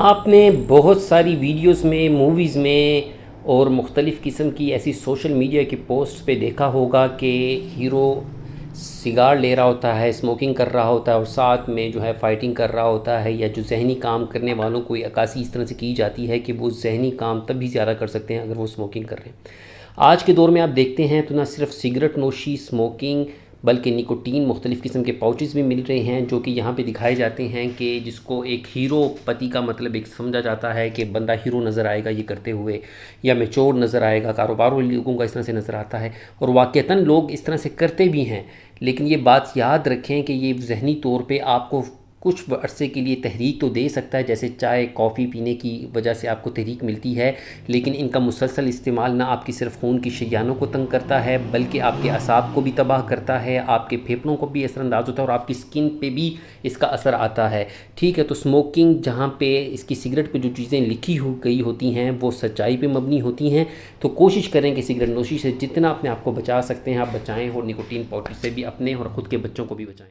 आपने बहुत सारी वीडियोस में, मूवीज़ में और मुख्तलिफ़ किस्म की ऐसी सोशल मीडिया की पोस्ट पे देखा होगा कि हीरो सिगार ले रहा होता है, स्मोकिंग कर रहा होता है और साथ में जो है फ़ाइटिंग कर रहा होता है, या जो जहनी काम करने वालों को अक्कासी इस तरह से की जाती है कि वो जहनी काम तब भी ज़्यादा कर सकते हैं अगर वो स्मोकिंग कर रहे हैं। आज के दौर में आप देखते हैं तो ना सिर्फ सिगरेट नोशी, स्मोकिंग, बल्कि निकोटीन मुख्तलिफ़ किस्म के पाउचेस भी मिल रहे हैं जो कि यहाँ पे दिखाए जाते हैं कि जिसको एक हीरो पति का मतलब एक समझा जाता है कि बंदा हीरो नज़र आएगा ये करते हुए, या मैच्योर नज़र आएगा, कारोबार वाले लोगों का इस तरह से नज़र आता है और वाक़तन लोग इस तरह से करते भी हैं। लेकिन ये बात याद रखें कि ये जहनी तौर पर आपको कुछ अरसे के लिए तहरीक तो दे सकता है, जैसे चाय कॉफ़ी पीने की वजह से आपको तहरीक मिलती है, लेकिन इनका मुसलसल इस्तेमाल ना आपकी सिर्फ खून की शरीयानों को तंग करता है बल्कि आपके असाब को भी तबाह करता है, आपके फेफड़ों को भी असरअंदाज होता है और आपकी स्किन पे भी इसका असर आता है। ठीक है, तो स्मोकिंग जहाँ पे इसकी सिगरेट पे जो चीज़ें लिखी हो गई होती हैं वो सच्चाई पे मबनी होती हैं, तो कोशिश करें कि सिगरेट नोशी से जितना अपने आप को बचा सकते हैं आप बचाएँ और निकोटीन पाउडर से भी अपने और ख़ुद के बच्चों को भी बचाएँ।